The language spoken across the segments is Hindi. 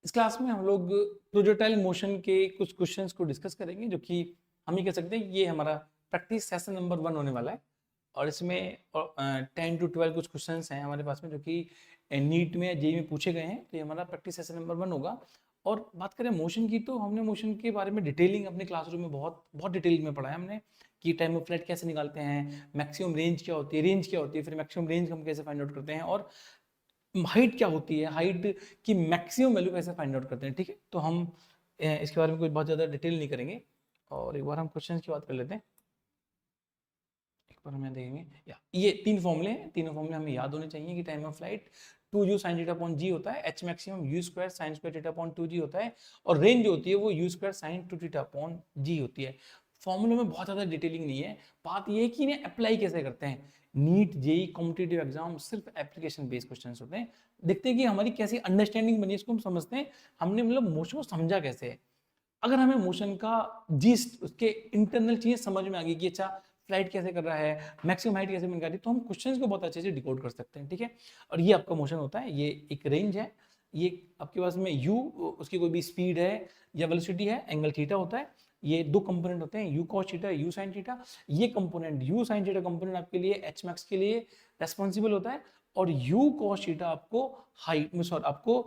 इस क्लास में हम लोग प्रोजेक्टाइल मोशन के कुछ क्वेश्चंस को डिस्कस करेंगे, जो कि हम ये कह सकते हैं ये हमारा प्रैक्टिस सेशन नंबर 1 होने वाला है। और इसमें 10 to 12 कुछ क्वेश्चंस हैं हमारे पास में, जो कि नीट में जेईई में पूछे गए हैं। तो ये हमारा प्रैक्टिस सेशन नंबर 1 होगा। और बात करें मोशन की, तो हमने मोशन के बारे में डिटेलिंग अपने क्लासरूम में बहुत बहुत डिटेल में पढ़ा है हमने, कि टाइम ऑफ फ्लाइट कैसे निकालते हैं, मैक्सिमम रेंज क्या होती है, फिर मैक्सिमम रेंज हम कैसे फाइंड आउट करते हैं, और हाइट क्या होती है, हाइट की मैक्सिमम वैल्यू कैसे फाइंड आउट करते हैं। ठीक है, तो हम इसके बारे में कोई बहुत ज़्यादा डिटेल नहीं करेंगे, और एक बार हम क्वेश्चंस की बात कर लेते हैं। एक बार हमें देखेंगे ये 3 फॉर्मूले हैं, तीनों फॉर्मूले हमें याद होने चाहिए कि time of flight 2u sin theta upon g होता है, h maximum u square sin square theta upon 2g होता है, और रेंज जो होती है वो u square sin 2 theta upon g होती है। फॉर्मूले में बहुत ज़्यादा डिटेलिंग नहीं है, बात ये है कि इन्हें अप्लाई कैसे करते हैं। नीट जेईई कॉम्पिटिटिव एग्जाम सिर्फ एप्लीकेशन बेस्ड क्वेश्चंस होते हैं। देखते हैं कि हमारी कैसी अंडरस्टैंडिंग बनी, इसको हम समझते हैं, हमने मतलब मोशन को समझा कैसे है। अगर हमें मोशन का जिस्ट, उसके इंटरनल चीजें समझ में आ गई कि अच्छा फ्लाइट कैसे कर रहा है, मैक्सिमम हाइट कैसे बन रही है, तो हम क्वेश्चंस को बहुत अच्छे से डिकोड कर सकते हैं। ठीक है, और ये आपका मोशन होता है, ये एक रेंज है, ये आपके पास में u, उसकी कोई भी स्पीड है या वेलोसिटी है, एंगल थीटा होता है। ये दो कंपोनेंट होते हैं, u cos theta, u sin theta. ये component u sin theta component आपके लिए h max के लिए रेस्पॉन्सिबल होता है, और u cos थीटा आपको हाइट में सॉरी आपको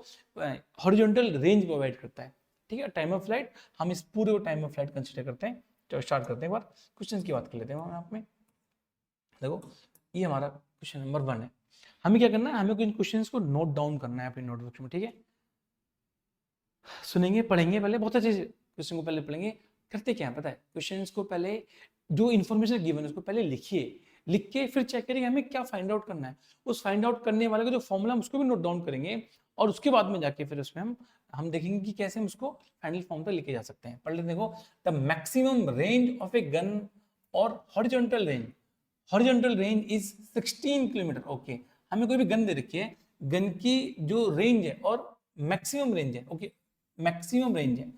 हॉरिजॉन्टल रेंज प्रोवाइड करता है। ठीक है, टाइम ऑफ फ्लाइट, हम इस पूरे को टाइम ऑफ फ्लाइट कंसीडर करते हैं। तो स्टार्ट करते हैं, एक बार क्वेश्चन की बात कर लेते हैं हम आप में। देखो, ये हमारा क्वेश्चन नंबर 1 है। हमें क्या करना है, हमें कुछ क्वेश्चंस को नोट डाउन करना है अपनी नोटबुक में। ठीक है, सुनेंगे, पढ़ेंगे, पहले बहुत अच्छे से क्वेश्चन को पहले पढ़ेंगे। करते क्या है पता है, क्वेश्चंस को पहले जो इन्फॉर्मेशन गिवन है उसको पहले लिखिए, लिख के फिर चेक करेंगे हमें क्या फाइंड आउट करना है। उस फाइंड आउट करने वाले का जो फॉर्मूला हम उसको भी नोट डाउन करेंगे, और उसके बाद में जाके फिर उसमें हम देखेंगे कि कैसे हम उसको फाइनल फॉर्म पर लेके जा सकते हैं। पढ़ लेते, देखो, the maximum range of a gun और horizontal range, horizontal range is 16 kilometre. Okay, हमें कोई भी गन दे रखी है, गन की जो रेंज है और मैक्सिमम रेंज है। ओके, मैक्सिमम रेंज है,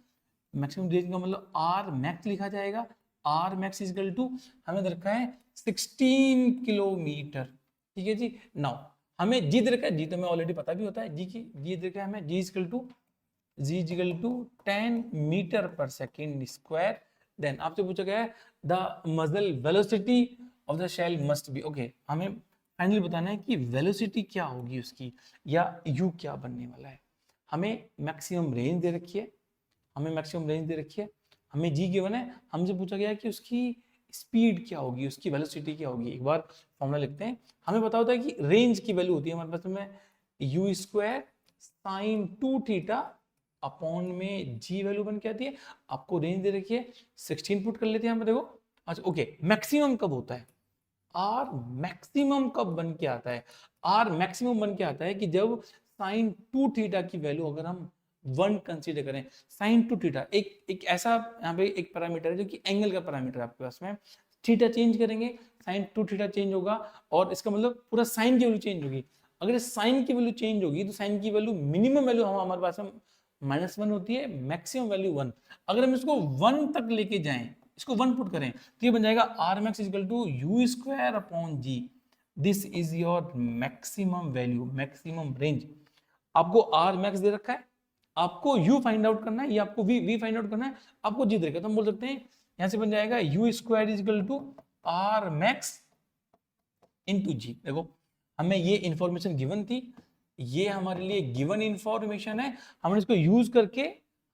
मैक्सिमम रेंज का मतलब आर मैक्स लिखा जाएगा। आर मैक्स इजकल टू हमें दे रखा है 16 किलोमीटर। ठीक है जी, नाउ हमें जी दे रखा है, जी तो हमें ऑलरेडी पता भी होता है, जी की जी दे रखा है हमें, G is equal to 10 metre per second square. Then आपसे पूछा गया है the muzzle velocity of the shell must be. Okay, हमें फाइनली बताना है कि वेलोसिटी क्या होगी उसकी, या यू क्या बनने वाला है। हमें मैक्सिमम रेंज दे रखी है, हमें जी गिवन है, हमसे पूछा गया है कि उसकी स्पीड क्या होगी, उसकी वेलोसिटी क्या होगी। एक बार फॉर्मूला लिखते हैं। हमें पता होता है कि रेंज की वैल्यू होती है हमारे पास में u square sine 2 theta upon में जी वैल्यू बन के आती है। आपको रेंज दे रखी है, 16 पुट कर लेते हैं हम। देखो, अच्छा ओके, मैक्सिमम कब होता है, आर मैक्सिमम कब बन के आता है, आर मैक्सिमम बन के आता है कि जब साइन 2 थीटा की वैल्यू अगर हम 1 कंसीडर करें। साइन 2 थीटा एक ऐसा यहाँ पे एक पैरामीटर है जो कि एंगल का पैरामीटर है आपके पास में। थीटा चेंज करेंगे, साइन 2 थीटा चेंज होगा, और इसका मतलब पूरा साइन की वैल्यू चेंज होगी। अगर साइन की वैल्यू चेंज होगी तो साइन की वैल्यू मिनिमम वैल्यू हमारे पास में -1 होती है, मैक्सिमम वैल्यू 1। अगर हम इसको 1 तक लेके जाएं, इसको 1 पुट करें, तो ये बन जाएगा R max equal to u square upon G. This is your maximum value, maximum range. आपको आर मैक्स दे रखा है, आपको यू फाइंड आउट करना है, या आपको वी फाइंड आउट करना है, आपको जी दे रखा है। तो हम बोल सकते हैं यहां से बन जाएगा U square is equal to R max into G. देखो, हमें ये इंफॉर्मेशन गिवन थी, ये हमारे लिए गिवन इंफॉर्मेशन है, हमने इसको यूज करके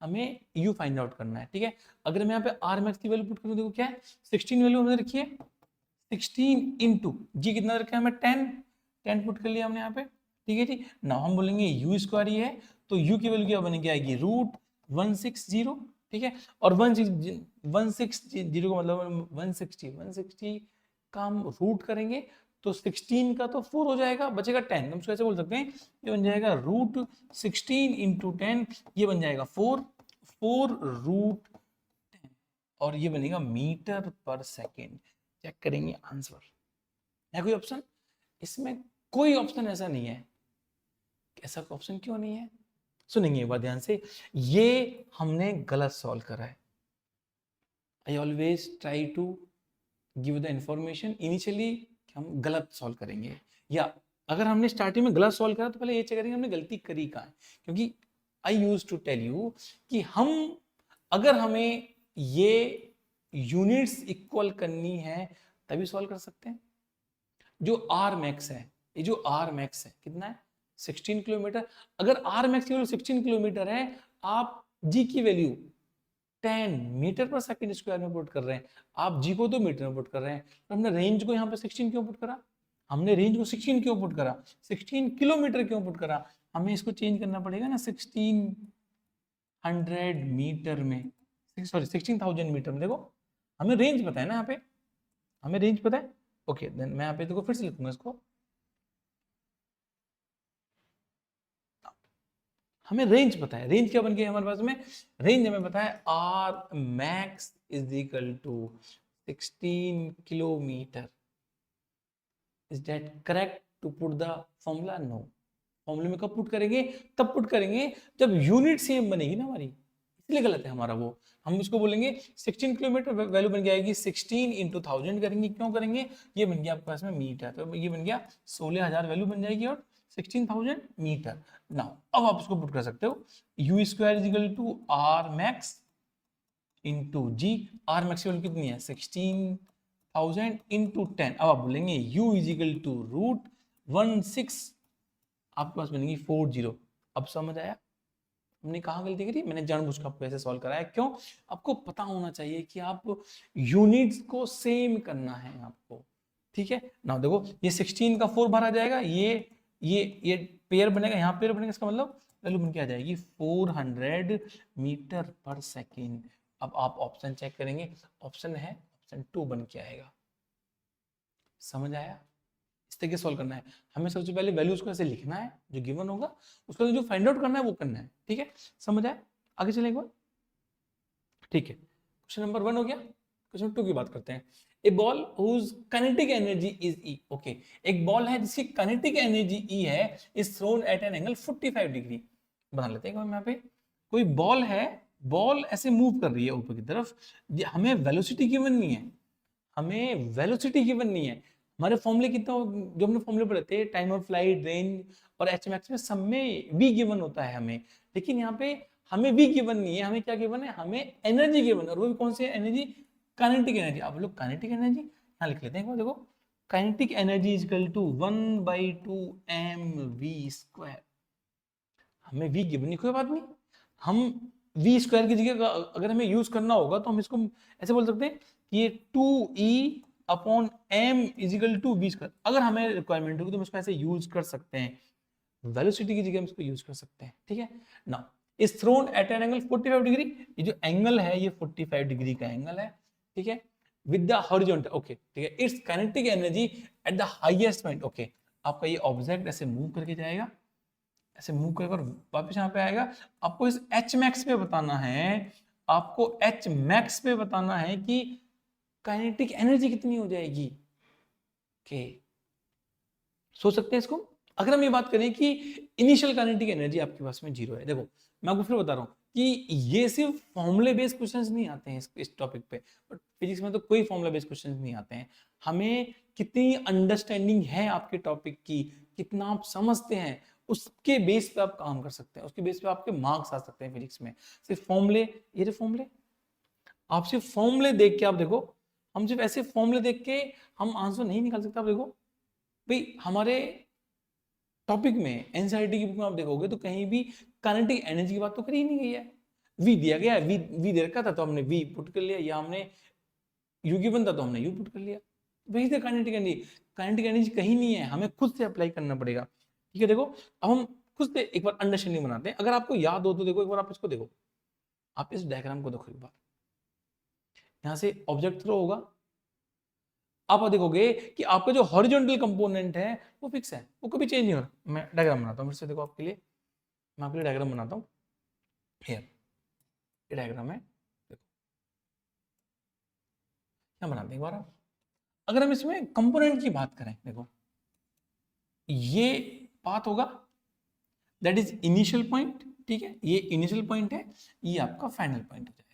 हमें यू फाइंड आउट करना है। ठीक है, अगर मैं यहाँ पे आर मैक्स की वैल्यू पुट करूं, देखो क्या है, 16 वैल्यू हमने रखी है, 16 इंटू जी कितना रखा है हमें 10 पुट कर लिया हमने यहाँ पे। ठीक है जी, ना हम बोलेंगे यू स्क्वायर ही है, तो यू की वैल्यू क्या बनेगी, आएगी रूट 160। ठीक है, और 160 का मतलब 160 का हम रूट करेंगे तो 16 का तो 4 हो जाएगा, बचेगा 10। हम उसको ऐसे बोल सकते हैं, ये बन जाएगा रूट 16 इंटू 10, ये बन जाएगा 4 रूट 10, और ये बनेगा मीटर पर सेकेंड। चेक करेंगे आंसर है कोई ऑप्शन, इसमें कोई ऑप्शन ऐसा नहीं है। ऐसा ऑप्शन क्यों नहीं है, सुनेंगे एक बार ध्यान से। ये हमने गलत सॉल्व करा है। I always try to give the information initially, हम गलत सॉल्व करेंगे, या अगर हमने स्टार्टिंग में गलत सॉल्व करा तो पहले ये चेक करेंगे हमने गलती करी कहाँ है। क्योंकि आई यूज टू टेल यू कि हम अगर हमें ये यूनिट्स इक्वल करनी है तभी सॉल्व कर सकते हैं। जो आर मैक्स है, ये जो आर मैक्स है कितना है 16 किलोमीटर। अगर आर मैक्स की वैल्यू 16 किलोमीटर है, आप जी की value 10 metre per second square में पुट कर रहे हैं, आप जी को तो मीटर में पुट कर रहे हैं, तो हमने रेंज को यहाँ पे 16 क्यों पुट करा? हमने रेंज को 16 क्यों पुट करा? 16 किलोमीटर क्यों पुट करा? हमें इसको चेंज करना पड़ेगा ना 1600 मीटर में, सॉरी 16,000 मीटर में। देखो हमें रेंज पता है ना, यहाँ पे हमें रेंज पता है। ओके देन मैं यहाँ पे देखो फिर से लिखूंगा इसको, हमें रेंज पता है। रेंज क्या बन गया हमारे पास में? रेंज हमें पता है R max is equal to 16 kilometre. Is that correct to put the formula? No. फॉर्मूले में कब पुट करेंगे? तब पुट करेंगे जब यूनिट सेम बनेगी ना हमारी, इसलिए गलत है हमारा वो। हम उसको बोलेंगे 16 किलोमीटर, वैल्यू बन जाएगी 16 इंटू 1000 करेंगे। क्यों करेंगे? ये बन गया आपके पास में मीटर, तो ये बन गया 16,000 वैल्यू बन जाएगी और 16,000 मीटर। नाउ अब आप उसको पुट कर सकते हो, u square is equal to R max into G. R max की वैल्यू कितनी है 16,000 इंटू 10। अब आप बोलेंगे u is equal to root 16, आपके पास बनेगी 40। अब समझ आया हमने कहाँ गलती करी? मैंने जानबूझ कर आपको ऐसे सॉल्व कराया। क्यों? आपको पता होना चाहिए कि आप यूनिट्स को सेम करना है आपको, ठीक है ना। देखो ये 16 का 4 बार आ जाएगा, ये पेयर बनेगा, यहाँ पेयर बनेगा, इसका मतलब वैल्यू बन के आ जाएगी 400 मीटर पर सेकेंड। अब आप ऑप्शन चेक करेंगे, ऑप्शन है ऑप्शन 2 बन के आएगा। समझ आया? इस तरीके सॉल्व करना है हमें। सबसे पहले वैल्यूज को ऐसे लिखना है जो गिवन होगा, उसका जो फाइंड आउट करना है वो करना है, ठीक है। समझ आया? आगे चले एक बार, ठीक है। क्वेश्चन नंबर 1 हो गया। क्वेश्चन 2 की बात करते हैं। A ball whose kinetic energy is E. Okay, एक बॉल है जिसकी काइनेटिक एनर्जी ई है, is thrown at an angle 45 degree. बना लेते हैं यहाँ पे, कोई बॉल है, बॉल ऐसे मूव कर रही है ऊपर की तरफ, हमें वेलोसिटी गिवन नहीं है, हमें वेलोसिटी गिवन नहीं है। हमारे फॉर्मूले कितना, जो हमने फॉर्मूले पढ़े थे टाइम ऑफ फ्लाइट, रेंज और एच मैक्स में, सब में वी गिवन होता है हमें। लेकिन यहाँ पे हमें वी गिवन नहीं है, हमें क्या गिवन है? हमें एनर्जी गिवन है। और वो भी कौन सी एनर्जी? Kinetic energy. आप लोग काइनेटिक एनर्जी यहाँ लिख लेते हैं। देखो kinetic energy is equal to 1/2 mv²। हमें वी गिवन नहीं, कोई बात नहीं, हम वी स्क्वायर की जगह अगर हमें यूज करना होगा तो हम इसको ऐसे बोल सकते हैं कि ये 2e upon m is equal to v square. अगर हमें रिक्वायरमेंट होगी तो हम इसको ऐसे यूज कर सकते हैं, वेलोसिटी की जगह हम इसको यूज कर सकते हैं, ठीक है ना। Is thrown at an angle 45 degree. ये जो एंगल है ये 45 डिग्री का एंगल है, ठीक है, विद द हॉरिजॉन्टल। ओके ठीक है, it's kinetic energy at the highest point. Okay, आपका ये ऑब्जेक्ट ऐसे मूव करके जाएगा, ऐसे मूव कर वापस यहाँ पे आएगा। आपको इस एच मैक्स पे बताना है, आपको एच मैक्स पे बताना है कि काइनेटिक एनर्जी कितनी हो जाएगी। ओके, सोच सकते हैं इसको। अगर हम ये बात करें कि इनिशियल काइनेटिक एनर्जी आपके पास में 0 है, देखो मैं आपको फिर बता रहा हूँ कि ये सिर्फ फॉर्मूले बेस्ड क्वेश्चंस नहीं आते हैं इस टॉपिक पे, बट फिजिक्स में तो कोई फॉर्मूला बेस्ड क्वेश्चंस नहीं आते हैं। हमें कितनी अंडरस्टैंडिंग है आपके टॉपिक की, कितना आप समझते हैं, उसके बेस पे आप काम कर सकते हैं, उसके बेस पे आपके मार्क्स आ सकते हैं फिजिक्स में। सिर्फ फॉर्मूले, ये फॉर्मूले, आप सिर्फ फॉर्मूले देख के, आप देखो हम सिर्फ ऐसे फॉर्मूले देख के हम आंसर नहीं निकाल सकते। आप देखो भाई हमारे टॉपिक में एनसीईआरटी की बुक में आप देखोगे तो कहीं भी काइनेटिक एनर्जी की बात तो करी ही नहीं गई है। वी दिया गया है, वी दे रखा था तो हमने वी पुट कर लिया, या हमने यू गिवन था तो हमने यू पुट कर लिया। वही थे काइनेटिक एनर्जी। काइनेटिक एनर्जी कहीं नहीं है, हमें खुद से अप्लाई करना पड़ेगा, ठीक है। देखो अब हम खुद से एक बार अंडरस्टैंडिंग बनाते हैं। अगर आपको याद हो तो देखो एक बार आप इसको देखो, आप इस डायग्राम को देखो एक बार। यहाँ से ऑब्जेक्ट थ्रो होगा, आप देखोगे कि आपका जो हॉरिजॉन्टल कंपोनेंट है वो फिक्स है, वो कभी चेंज नहीं हो रहा। मैं डायग्राम बनाता हूँ फिर से, देखो आपके लिए, मैं आपके लिए डायग्राम बनाता हूँ। हियर ये डायग्राम है, देखो क्या बनाते हैं एक बार आप। अगर हम इसमें कंपोनेंट की बात करें, देखो ये पाथ होगा, दैट इज इनिशियल पॉइंट, ठीक है, ये इनिशियल पॉइंट है, ये आपका फाइनल पॉइंट हो जाएगा।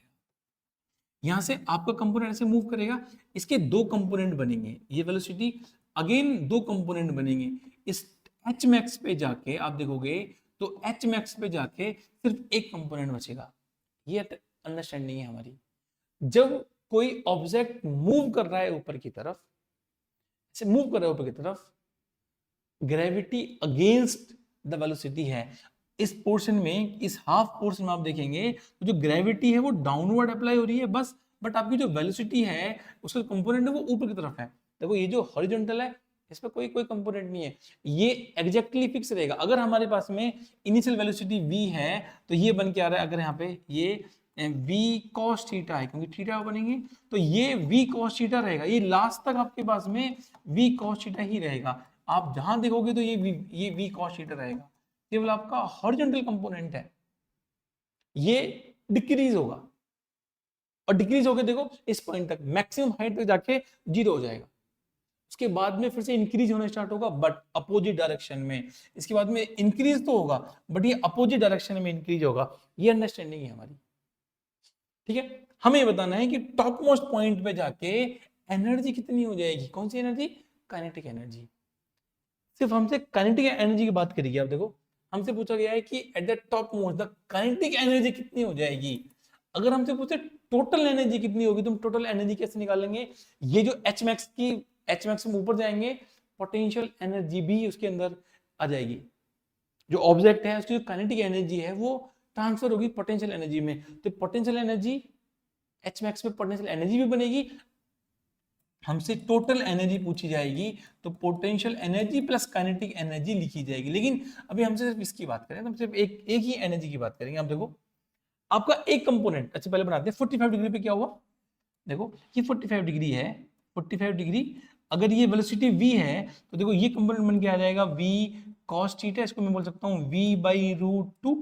यहां से आपका कंपोनेंट ऐसे मूव करेगा, इसके दो कंपोनेंट बनेंगे, ये वेलोसिटी अगेन दो कंपोनेंट बनेंगे। इस एच मैक्स पे जाके आप देखोगे तो एच मैक्स पे जाके सिर्फ एक कंपोनेंट बचेगा। ये अंडरस्टैंडिंग है हमारी। जब कोई ऑब्जेक्ट मूव कर रहा है ऊपर की तरफ, ऐसे मूव कर रहा है ऊपर की तरफ, ग्रेविटी अगेंस्ट द वेलोसिटी है। इस पोर्शन में, इस हाफ पोर्शन में आप देखेंगे तो जो ग्रेविटी है वो डाउनवर्ड अप्लाई हो रही है बस, बट आपकी जो वेलोसिटी है उसका कंपोनेंट है वो ऊपर की तरफ है। देखो ये जो हॉरिजॉन्टल है इस पर कोई कोई कंपोनेंट नहीं है, ये एग्जैक्टली फिक्स रहेगा। अगर हमारे पास में इनिशियल वेलोसिटी v है तो ये बन के आ रहा है, अगर यहाँ पे ये v cos थीटा है क्योंकि थीटा बनेंगे, तो ये v cos थीटा रहेगा, ये लास्ट तक आपके पास में v cos थीटा ही रहेगा। आप जहां देखोगे तो ये v cos थीटा रहेगा, केवल आपका हॉरिजॉन्टल कंपोनेंट है ये डिक्रीज होगा, और डिक्रीज होकर देखो इस पॉइंट तक मैक्सिमम हाइट तक जाके 0 हो जाएगा। उसके बाद में फिर से इंक्रीज होना स्टार्ट होगा बट अपोजिट डायरेक्शन में। इसके बाद में इंक्रीज तो होगा बट ये अपोजिट डायरेक्शन में इंक्रीज होगा। ये अंडरस्टैंडिंग है हमारी, ठीक है। हमें ये बताना है कि टॉप मोस्ट पॉइंट पे जाके एनर्जी कितनी हो जाएगी, कौन सी एनर्जी, काइनेटिक एनर्जी। सिर्फ हमसे काइनेटिक एनर्जी की बात करेगी। आप देखो हमसे पूछा गया है कि at the top most the kinetic energy कितनी हो जाएगी। अगर हमसे पूछे टोटल एनर्जी कितनी होगी तो हम टोटल एनर्जी कैसे निकालेंगे। ये जो एच मैक्स की, एच मैक्स में ऊपर जाएंगे पोटेंशियल एनर्जी भी उसके अंदर आ जाएगी। जो ऑब्जेक्ट है उसकी जो काइनेटिक एनर्जी है वो ट्रांसफर होगी पोटेंशियल एनर्जी में। तो पोटेंशियल एनर्जी, एच मैक्स में पोटेंशियल एनर्जी भी बनेगी। हमसे टोटल एनर्जी पूछी जाएगी तो potential energy plus kinetic energy लिखी जाएगी। लेकिन अभी हमसे सिर्फ इसकी बात करें तो हम सिर्फ एक ही एनर्जी की बात करेंगे। आप देखो आपका एक कंपोनेंट, अच्छा पहले बनाते हैं 45 डिग्री पे क्या हुआ। देखो ये 45 डिग्री है, 45 डिग्री अगर ये वेलोसिटी v है तो देखो ये कंपोनेंट बन के आ जाएगा v cos थीटा, इसको मैं बोल सकता हूँ v/√2।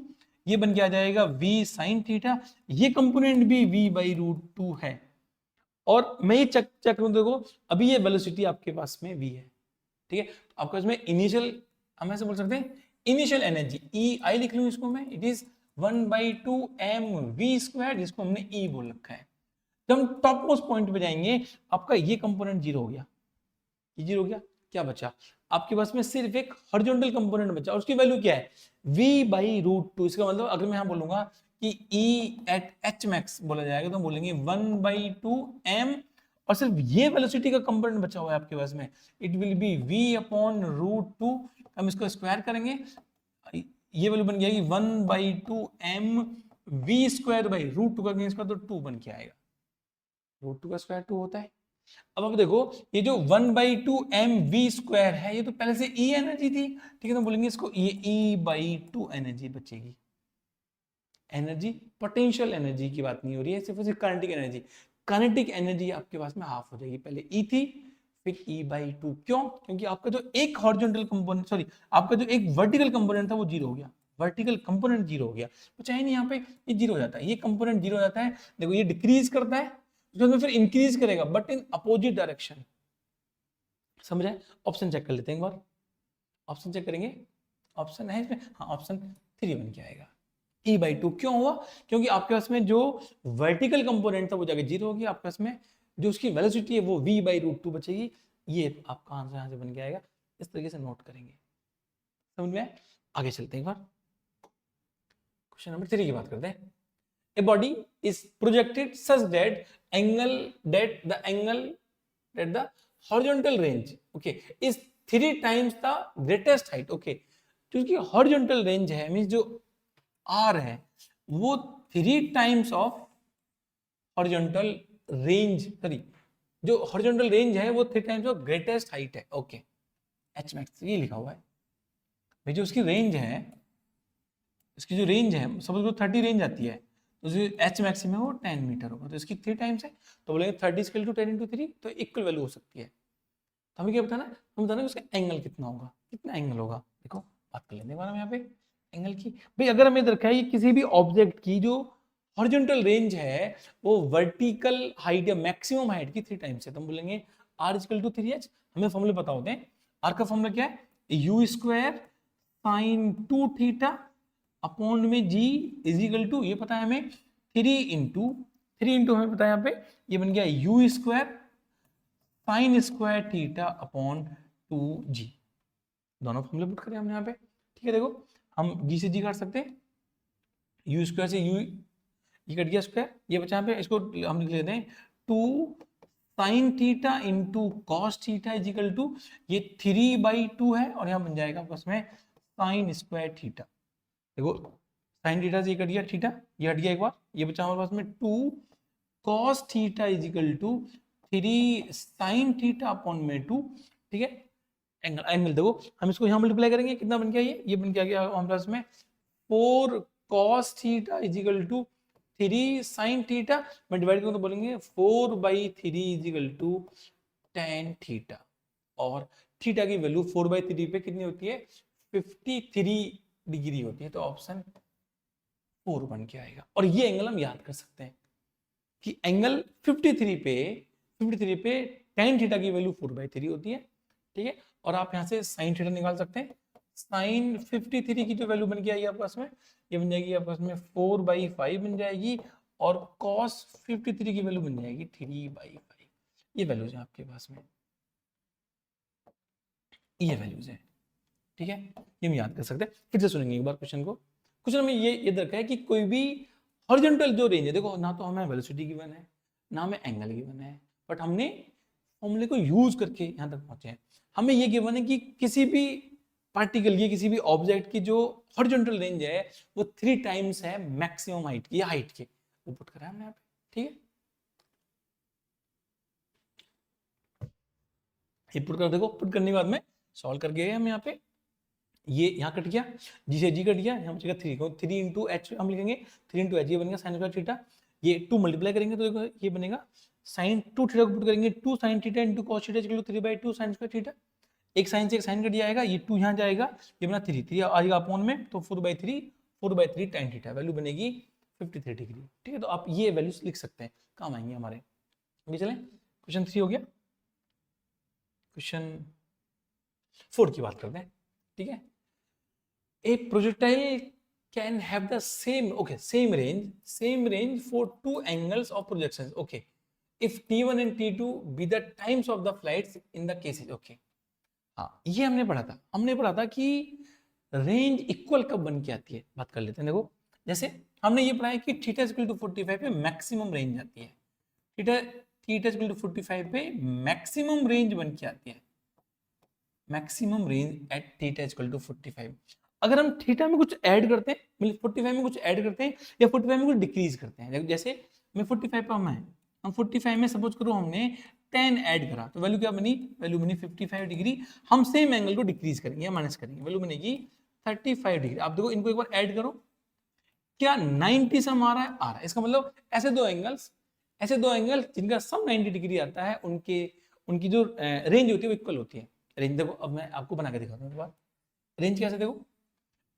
ये बन के आ जाएगा v sin थीटा, ये कंपोनेंट भी v/√2 है। और मैं ये चेक करूं, देखो अभी ये वेलोसिटी आपके पास में v है, ठीक है। तो आपके पास में इनिशियल, हम ऐसे बोल सकते हैं इनिशियल एनर्जी ई आई लिख लूं इसको मैं, इट इज 1/2 mv², जिसको हमने ई बोल रखा है। जब हम टॉप मोस्ट पॉइंट पे जाएंगे आपका ये कंपोनेंट 0 हो गया, ये 0 हो गया। क्या बचा आपके पास में, सिर्फ एक हॉरिजॉन्टल कंपोनेंट बचा और उसकी वैल्यू क्या है v/√2। इसका मतलब अगर मैं यहां बोलूंगा कि E एट एच मैक्स बोला जाएगा तो हम बोलेंगे 1/2 m, और सिर्फ ये वेलोसिटी का कंपोनेंट बचा हुआ है आपके पास में, इट विल बी v/√2। हम इसको स्क्वायर करेंगे, ये वैल्यू बन जाएगी 1/2 mv²/√2 का स्क्वायर तो 2 बन के आएगा। √2 का स्क्वायर 2 होता है। अब आप देखो ये जो 1/2 mv² है ये तो पहले से E एनर्जी थी, ठीक है। तो बोलेंगे इसको ये E/2 एनर्जी बचेगी। एनर्जी पोटेंशियल एनर्जी की बात नहीं हो रही है, सिर्फ काइनेटिक एनर्जी। काइनेटिक एनर्जी आपके पास में हाफ हो जाएगी, पहले E थी फिर E/2। क्यों, क्योंकि आपका जो एक हॉरिजॉन्टल कंपोनेंट, सॉरी आपका जो एक वर्टिकल कंपोनेंट था वो 0 हो गया, वर्टिकल कंपोनेंट 0 हो गया। तो चाहे नहीं यहाँ पे ये 0 हो जाता है, ये कंपोनेंट 0 हो जाता है। देखो ये डिक्रीज करता है उसके बाद फिर इंक्रीज करेगा बट इन अपोजिट डायरेक्शन। समझ रहे हैं। ऑप्शन चेक कर लेते हैं एक बार, ऑप्शन चेक करेंगे। ऑप्शन है इसमें, हाँ ऑप्शन 3 बन के आएगा E/2। क्यों हुआ, क्योंकि आपके पास में जो वर्टिकल कंपोनेंट था वो जाके 0 हो गया, आपके पास में जो उसकी वेलोसिटी है वो v/√2 बचेगी। ये आपका आंसर यहाँ से बन के आएगा, इस तरीके से नोट करेंगे। समझ में आया? आगे चलते हैं एक बार, क्वेश्चन नंबर 3 की बात करते हैं। A body is projected such that the angle at the horizontal range, okay, is 3 times the greatest height, okay। क्योंकि horizontal range है, मीन्स जो R है वो 3 times of horizontal range, sorry जो horizontal range है वो 3 times of greatest height है, ओके। H max ये लिखा हुआ है भाई, जो उसकी रेंज है, इसकी जो रेंज है सपोज को 30 रेंज आती है तो जो एच मैक्सिमम है वो 10 मीटर होगा, तो इसकी 3 टाइम्स है तो बोलेंगे 30 स्केल टू 10 into 3 तो इक्वल वैल्यू हो सकती है। तो हमें क्या बताना है, हम बताना है उसका एंगल कितना होगा, कितना एंगल होगा। देखो बात कर लेते हैं हम यहाँ पे एंगल की। भाई अगर हमें रखा है किसी भी ऑब्जेक्ट की जो हॉरिजॉन्टल रेंज है वो वर्टिकल हाइट या मैक्सिमम हाइट की 3 टाइम्स है, तो हम बोलेंगे r = 3h। हमें फॉर्मूले पता होते हैं, r का फॉर्मूला क्या है, u² sin 2 थीटा अपॉन में g इजिकल टू, ये पता है हमें 3 इंटू हमें पता है यहाँ पे ये बन गया u² sin² theta upon 2g। दोनों फॉर्मूले पुट करें हमने यहाँ पे, ठीक है। देखो हम जी से जी काट सकते हैं, यू स्क्वायर से यू, ये कट गया स्क्वायर, ये बचा यहाँ पे, इसको हम लिख लेते हैं 2 sine theta into cos theta is equal to, ये 3/2 है और यहाँ बन जाएगा आपस में साइन स्क्वायर थीटा। देखो साइन थीटा से ये कट गया थीटा, ये हट गया एक बार, ये बचा हमारे पास में 2 cos theta is equal to 3 sine theta upon में 2, ठीक है। एंगल एंगल देखो हम इसको यहाँ मल्टीप्लाई करेंगे, कितना बन गया, ये बन गया हमारे पास में 4 cos theta is equal to 3 sin theta, मैं डिवाइड करूँ तो बोलेंगे 4/3 is equal to tan theta, और थीटा की वैल्यू 4/3 पे कितनी होती है, 53 डिग्री होती है, तो ऑप्शन 4 बन के आएगा। और ये एंगल हम याद कर सकते हैं कि एंगल 53 पे tan थीटा की वैल्यू 4/3 होती है, ठीक है। और आप यहाँ से sin थीटा निकाल सकते हैं, साइन 53 की जो वैल्यू बन के आएगी आपके पास में, ये बन जाएगी आपके पास में 4/5 बन जाएगी, और cos 53 की वैल्यू बन जाएगी 3/5। ये वैल्यूज है आपके पास में, ये वैल्यूज है, ठीक है। ये हम याद कर सकते हैं। फिर से सुनेंगे एक बार क्वेश्चन को। क्वेश्चन में ये दरकार है कि कोई भी हॉरिजॉन्टल जो रेंज है, देखो ना तो हमें वेलोसिटी गिवन है ना हमें एंगल गिवन है, बट हमने फॉर्मूले को यूज करके यहाँ तक पहुंचे हैं। हमें ये गिवन है कि किसी भी पार्टिकल की, किसी भी ऑब्जेक्ट की जो हॉरिजॉन्टल रेंज है वो 3 टाइम्स है मैक्सिमम हाइट की या हाइट के, वो पुट करा है हमने यहाँ पे, ठीक है। ये पुट कर, देखो पुट करने के बाद में सॉल्व कर गए हम यहाँ पे, ये यहाँ कट गया, जी से जी कट गया, यहाँ बचेगा 3 इंटू एच हम लिखेंगे, 3 इंटू एच, ये बनेगा साइन स्क्वायर थीटा, ये 2 मल्टीप्लाई करेंगे तो देखो ये बनेगा साइन 2 थीटा को पुट करेंगे 2 sine theta into cos theta equal to 3/2 sine square theta, एक साइन से एक साइन कट जाएगा, ये 2 यहाँ जाएगा, ये बना 3 आएगा अपॉन में, तो 4/3 tan थीटा, वैल्यू बनेगी 53 डिग्री, ठीक है। तो आप ये वैल्यूज लिख सकते हैं, काम आएंगे हमारे। अभी चलें, क्वेश्चन 3 हो गया, क्वेश्चन 4 की बात करते हैं, ठीक है। A projectile can have the same range for 2 angles of projections. Okay, if T1 and T2 be the times of the flights in the cases. Okay, हाँ ये हमने पढ़ा था कि रेंज इक्वल कब बन के आती है, बात कर लेते हैं। देखो जैसे हमने ये पढ़ा है कि थीटा इक्वल टू 45 पे मैक्सिमम रेंज आती है, थीटा इक्वल टू 45 पे मैक्सिमम रेंज बन के आती है, maximum range at theta equal to 45। अगर हम थीटा में कुछ ऐड करते हैं, मतलब 45 में कुछ ऐड करते हैं या 45 में कुछ डिक्रीज करते हैं, जैसे मैं 45 पे हम 45 में सपोज करो हमने 10 ऐड करा, तो वैल्यू क्या बनी, वैल्यू बनी 55 डिग्री। हम सेम एंगल को डिक्रीज करेंगे या माइनस करेंगे, वैल्यू बनेगी 35 डिग्री। आप देखो इनको एक बार ऐड करो, क्या 90 सम आ रहा है, इसका मतलब ऐसे दो एंगल्स जिनका सम 90 डिग्री आता है, उनकी जो रेंज होती है वो इक्वल होती है। रेंज देखो, अब मैं आपको बना के दिखाता हूँ, रेंज कैसे, देखो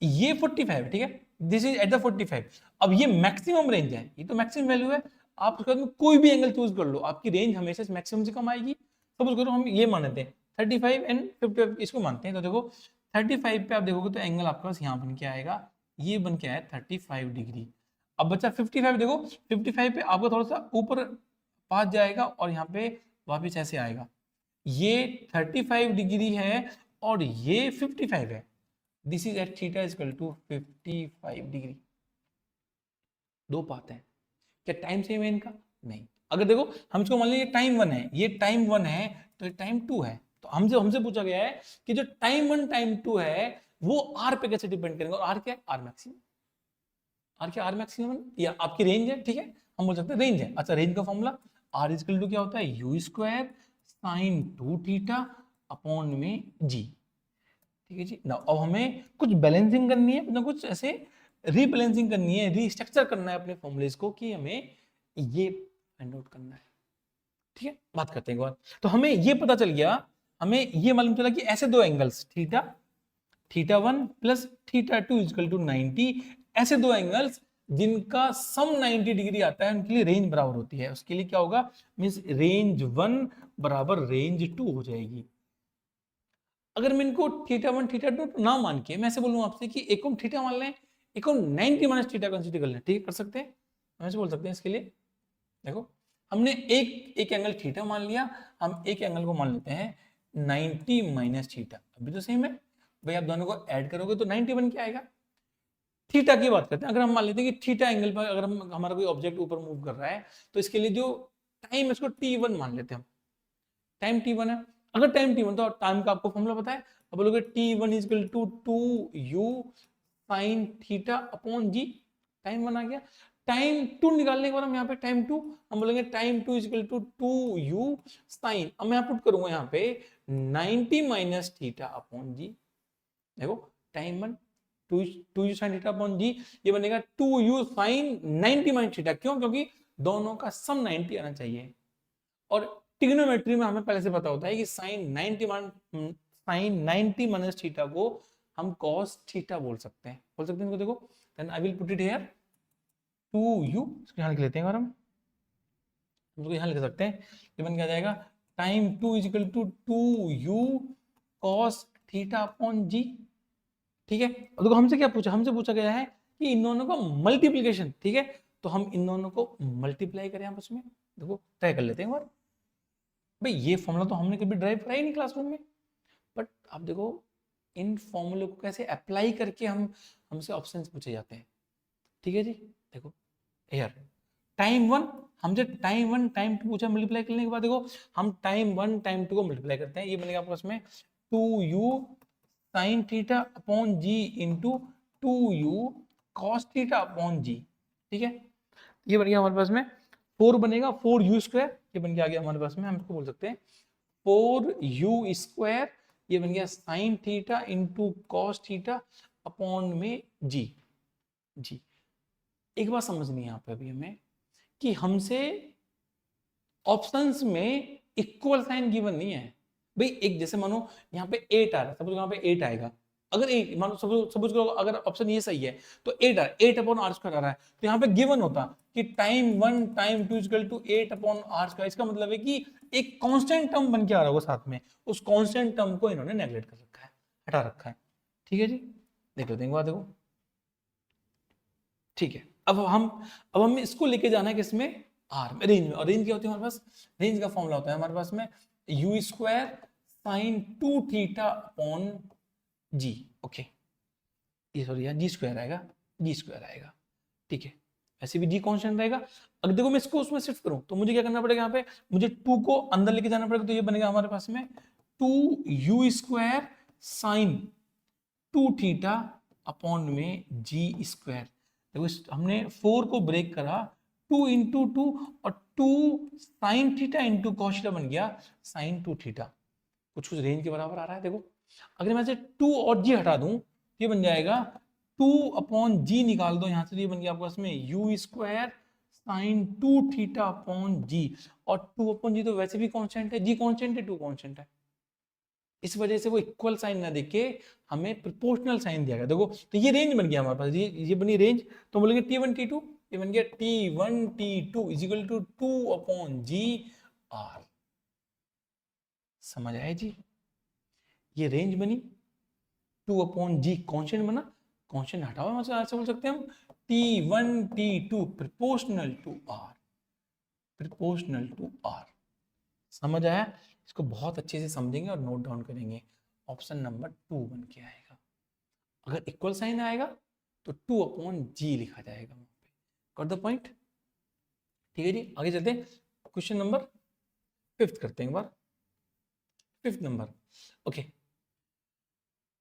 ये 45, ठीक है, दिस इज एट द 45। अब ये मैक्सिमम रेंज है, ये तो मैक्सिमम वैल्यू है, आप उसके बाद कोई भी एंगल चूज कर लो, आपकी रेंज हमेशा मैक्सिमम से कम आएगी। सपोज करो हम ये मानते हैं 35 एंड 55 इसको मानते हैं, तो देखो 35 पे आप देखोगे तो एंगल आपके पास यहाँ बन के आएगा, ये बन के आया 35 डिग्री। अब बच्चा 55, देखो 55 पे आपको थोड़ा सा ऊपर पास जाएगा और यहाँ पे वापिस ऐसे आएगा, ये 35 डिग्री है और ये 55 है, this is at theta equal to 55 degree. दो पाथ हैं, क्या टाइम सेम है इनका, नहीं। अगर देखो हम इसको मान लीजिए टाइम 1 है, ये टाइम 1 है तो ये टाइम 2 है, तो हमसे पूछा गया है कि जो टाइम 1 टाइम 2 है वो आर पे कैसे डिपेंड करेंगे, और आर क्या है, आर मैक्सिमम, आर मैक्सिमम या आपकी रेंज है, ठीक है, हम बोल सकते हैं रेंज है। अच्छा रेंज का फॉर्मूला आर इक्वल टू क्या होता है, you square sine 2 theta upon में जी, ठीक है जी ना। अब हमें कुछ बैलेंसिंग करनी है, ना कुछ ऐसे रीबैलेंसिंग करनी है, रीस्ट्रक्चर करना है अपने फॉर्मूलेज को, कि हमें ये फाइंड आउट करना है, ठीक है। बात करते हैं एक बार, तो हमें ये पता चल गया, हमें ये मालूम चला कि ऐसे दो angles theta 1 plus theta 2 equal to 90, ऐसे दो एंगल्स जिनका सम 90 डिग्री आता है उनके लिए रेंज बराबर होती है। उसके लिए क्या होगा, मींस रेंज 1 बराबर रेंज 2 हो जाएगी। अगर मैं इनको थीटा 1 थीटा 2 ना मान के मैं ऐसे बोलूँ आपसे कि एक को थीटा मान लें, एक को 90 माइनस थीटा कंसीडर कर लें, ठीक है, कर सकते हैं, हम ऐसे बोल सकते हैं। इसके लिए देखो हमने एक एंगल थीटा मान लिया, हम एक एंगल को मान लेते हैं 90 माइनस थीटा, अभी तो सेम है भाई, आप दोनों को ऐड करोगे तो 90 बन के आएगा। थीटा की बात करते हैं। अगर हम मान लेते हैं कि थीटा एंगल पर अगर हम हमारा कोई ऑब्जेक्ट ऊपर मूव कर रहा है, तो इसके लिए जो टाइम है इसको t1 मान लेते हैं हम। टाइम t1 है, अगर टाइम t1 तो टाइम का आपको फॉर्मूला पता है, अब बोलोगे t1 is equal to 2u sin theta upon G. Time 1 आ गया। टाइम 2 निकालने के बाद हम यहाँ पे टाइम 2 हम बोलेंगे time 2 is equal to 2u sin, अब मैं पुट करूंगा यहाँ पे 90 माइनस थीटा अपॉन जी। देखो time 1 2u sin theta upon G, ये बनेगा 2u sin 90 माइनस थीटा। क्यों? क्योंकि दोनों का सम 90 आना चाहिए। और ट्रिग्नोमेट्री में हमें पहले से पता होता है कि साइन 90 माइनस थीटा को हम cos थीटा बोल सकते हैं इनको। देखो then I will put it here 2u, इसको यहां लिख लेते हैं। और हम इसको यहां लिख सकते हैं, ये बन क्या जाएगा time 2 is equal to 2u cos theta upon G. ठीक है, और देखो हमसे क्या पूछा, हमसे पूछा गया है कि इन दोनों का मल्टीप्लीकेशन। ठीक है, तो हम इन दोनों को मल्टीप्लाई करें आपस में। देखो ट्राई कर लेते हैं एक बार। भाई ये फॉर्मूला तो हमने कभी ड्राइव करा ही नहीं क्लासरूम में, बट आप देखो इन फॉर्मूले को कैसे अप्लाई करके हमसे ऑप्शंस पूछे जाते हैं। ठीक है जी, देखो हियर टाइम 1 हमसे टाइम 1 टाइम 2 पूछा, मल्टीप्लाई करने के बाद देखो हम टाइम 1 टाइम 2 को मल्टीप्लाई करते हैं, ये बनेगा आपको इसमें 2u sin theta upon G into 2u cos theta upon G. ठीक है, ये बन गया हमारे पास में 4 बनेगा 4u स्क्वायर, ये बन गया हमारे पास में, हम इसको बोल सकते हैं 4u स्क्वायर, ये बन गया sin theta into cos theta upon में जी। जी एक बात समझनी है यहाँ पे अभी हमें कि हमसे ऑप्शंस में इक्वल साइन गिवन नहीं है। भाई एक जैसे मानो यहाँ पे 8 आ रहा है, सपोज यहाँ पे 8 आएगा, अगर 8 मानो सपोज करो अगर ऑप्शन ये सही है तो 8 आ 8 अपॉन आर स्क्वायर आ रहा है, तो यहाँ पे गिवन होता कि time 1 time 2 equal to 8 upon R square. इसका मतलब है कि एक कांस्टेंट टर्म बन के आ रहा होगा साथ में, उस कांस्टेंट टर्म को इन्होंने नेगलेक्ट कर रखा है, हटा रखा है। ठीक है जी, देख लो देखो देखो। ठीक है, अब हम इसको लेके जाना है किसमें, आर में, रेंज में। और रेंज क्या होती है हमारे पास, रेंज का फॉर्मूला होता है हमारे पास में u square sine 2 theta upon G. Okay, ये सॉरी यार जी स्क्वायर आएगा, जी स्क्वायर आएगा। ठीक है, ऐसे भी जी कांस्टेंट रहेगा। अगर देखो मैं इसको उसमें शिफ्ट करूं तो मुझे क्या करना पड़ेगा, यहाँ पे मुझे 2 को अंदर लेके जाना पड़ेगा, तो ये बनेगा हमारे पास में 2u square sine 2 theta upon में जी स्क्वायर। देखो हमने 4 को ब्रेक करा, 2 इंटू 2 और 2 sine theta into cos theta बन गया साइन 2 थीटा, कुछ कुछ रेंज के बराबर आ रहा है। देखो अगर मैं से 2 और जी हटा दूं, ये बन जाएगा 2 अपॉन जी, निकाल दो यहां से, ये बन गया आपको इसमें U square sine 2 theta upon G. और 2 अपॉन जी तो वैसे भी कांस्टेंट है, जी कांस्टेंट है 2 कांस्टेंट है, इस वजह से वो इक्वल साइन ना देके हमें प्रोपोर्शनल साइन दिया गया। देखो तो ये रेंज बन गया हमारे पास, ये बनी रेंज। तो बोलेंगे T1 T2, ये बन गया T1 T2 is equal to 2 upon G R. समझ आया जी, ये रेंज बनी, 2 अपॉन जी कॉन्स्टेंट बना, कॉन्स्टेंट हटाओ मतलब ऐसे बोल सकते हैं हम T1 T2 proportional to R, proportional to R. समझ आया, इसको बहुत अच्छे से समझेंगे और नोट डाउन करेंगे। ऑप्शन नंबर 2 बन के आएगा। अगर इक्वल साइन आएगा तो 2 अपॉन जी लिखा जाएगा वहां पे। Got the point? ठीक है जी, आगे चलते हैं, क्वेश्चन नंबर 5 करते हैं एक बार। 5 number, okay.